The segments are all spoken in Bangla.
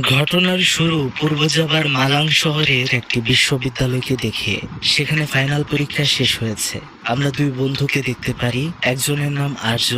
ঘটনার শুরু পূর্ব জাভার মালাং শহরের একটি বিশ্ববিদ্যালয়কে দেখে। সেখানে ফাইনাল পরীক্ষা শেষ হয়েছে। আমরা দুই বন্ধুকে দেখতে পারি, একজনের নাম আর্য,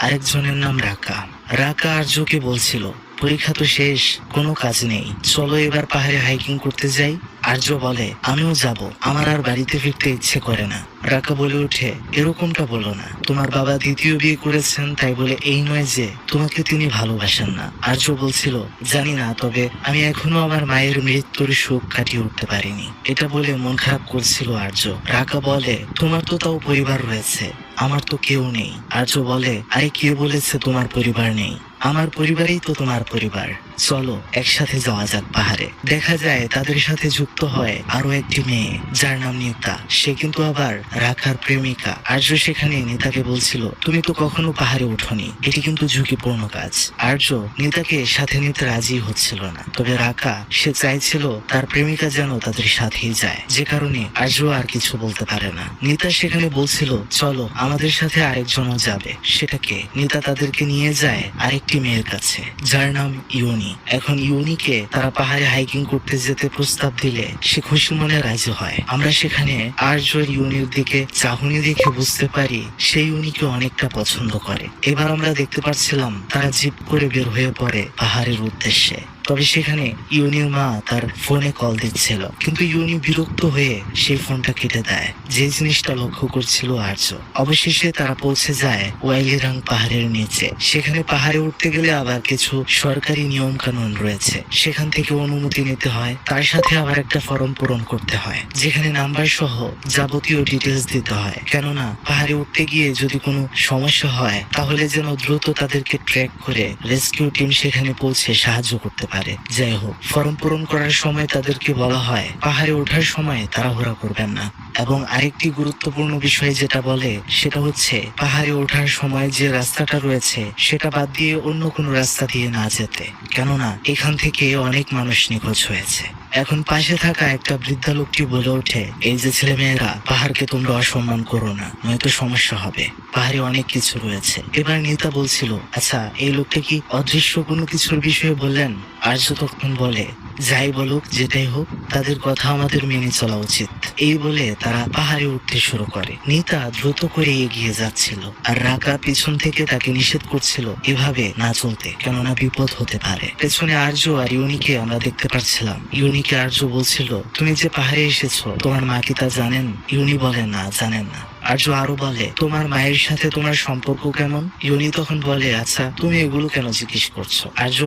আরেকজনের নাম রাকা। রাকা আর্যকে বলছিল, পরীক্ষা তো শেষ, কোনো কাজ নেই, চলো এবার পাহাড়ে হাইকিং করতে যাই। আর্য বলে, আমিও যাব, আমার আর বাড়িতে ফিরতে ইচ্ছে করে না। রাকা বলে ওঠে, এরকমটা বলো না, তোমার বাবা দ্বিতীয় বিয়ে করেছেন, তাই বলে এই নয় যে তোমাকে তিনি ভালোবাসেন না। আর্য বলছিল, জানি না, তবে আমি এখনো আমার মায়ের মৃত্যুর শোক কাটিয়ে উঠতে পারিনি। এটা বলে মন খারাপ করছিল আর্য। রাকা বলে, তোমার তো তাও পরিবার রয়েছে, আমার তো কেউ নেই। আর্য বলে, আরে কে বলেছে তোমার পরিবার নেই? আমার পরিবারই তো তোমার পরিবার, চলো একসাথে যাওয়া যাক পাহাড়ে। দেখা যায় তাদের সাথে যুক্ত হয় আরো একটি মেয়ে, যার নাম নিতা। সে কিন্তু আবার রাখার প্রেমিকা। আর্য সেখানে নিতাকে বলছিল, তুমি তো কখনো পাহাড়ে ওঠোনি, এটি কিন্তু ঝুঁকিপূর্ণ কাজ। আর্য নিতাকে সাথে নিতে রাজি হচ্ছিল না, তবে রাকা সে চাইছিল তার প্রেমিকা যেন তাদের সাথেই যায়, যে কারণে আর্য আর কিছু বলতে পারে না। নিতা সেখানে বলছিল, চলো আমাদের সাথে আরেকজনও যাবে। সেটাকে নিতা তাদেরকে নিয়ে যায় আরেকটি মেয়ের কাছে, যার নাম ইউনি। এখন ইউনিকে তারা পাহাড়ে হাইকিং করতে যেতে প্রস্তাব দিলে সে খুশি মনে রাজি হয়। আমরা সেখানে আর্য ইউনির দিকে চাহনি দেখে বুঝতে পারি সে ইউনিকে অনেকটা পছন্দ করে। এবার আমরা দেখতে পাচ্ছিলাম তারা জিপ করে বের হয়ে পড়ে পাহাড়ের উদ্দেশ্যে। তবে সেখানে ইউনির মা তার ফোনে কল দিচ্ছিল, কিন্তু ইউনি বিরক্ত হয়ে সেই ফোনটা কেটে দেয়, যে জিনিসটা লক্ষ্য করছিল আর্য। অবশেষে তারা পৌঁছে যায় ওয়াইলিরাং পাহাড়ের নিচে। সেখানে পাহাড়ে উঠতে গেলে আবার কিছু সরকারি নিয়ম কানুন রয়েছে, সেখান থেকে অনুমতি নিতে হয়, তার সাথে আবার একটা ফর্ম পূরণ করতে হয়, যেখানে নাম্বার সহ যাবতীয় ডিটেলস দিতে হয়। কেননা পাহাড়ে উঠতে গিয়ে যদি কোনো সমস্যা হয়, তাহলে যেন দ্রুত তাদেরকে ট্র্যাক করে রেস্কিউ টিম সেখানে পৌঁছে সাহায্য করতে পারে। যাই হোক, ফর্ম পূরণ করার সময় তাদেরকে বলা হয় পাহাড়ে ওঠার সময় তাড়াহুড়া করবেন না। এবং আরেকটি গুরুত্বপূর্ণ বিষয় যেটা বলে সেটা হচ্ছে, পাহাড়ে ওঠার সময় যে রাস্তাটা রয়েছে সেটা বাদ দিয়ে অন্য কোনো রাস্তা দিয়ে না যেতে, কেননা এখান থেকে অনেক মানুষ নিখোঁজ হয়েছে। এখন পাশে থাকা একটা বৃদ্ধা লোকটি বলে ওঠে, এই যে ছেলে মেয়েরা, পাহাড়কে তোমরা অসম্মান করো না, নয়তো সমস্যা হবে, পাহাড়ে অনেক কিছু রয়েছে। এবার নেতা বলছিল, আচ্ছা এই লোকটা কি অদৃশ্য কোনো কিছুর বিষয়ে বললেন? আর্য তখন বলে, যাই বলুক যেটাই হোক, তাদের কথা আমাদের মেনে চলা উচিত। এই বলে তারা পাহাড়ে উঠতে শুরু করে। নিতা দ্রুত করে এগিয়ে যাচ্ছিল, আর রাকা পিছন থেকে তাকে নিষেধ করছিল এভাবে না চলতে, কেননা বিপদ হতে পারে। পেছনে আর্য আর ইউনিকে আমরা দেখতে পাচ্ছিলাম। ইউনিকে আর্য বলছিল, তুমি যে পাহাড়ে এসেছো, তোমার মা কি তা জানেন? ইউনি বলে, না, জানেন না। আর্য আরো বলে, তোমার মায়ের সাথে তোমার সম্পর্ক কেমন? ইউনি তখন বলে, আচ্ছা তুমি এগুলো কেন জিজ্ঞেস করছো? আর্য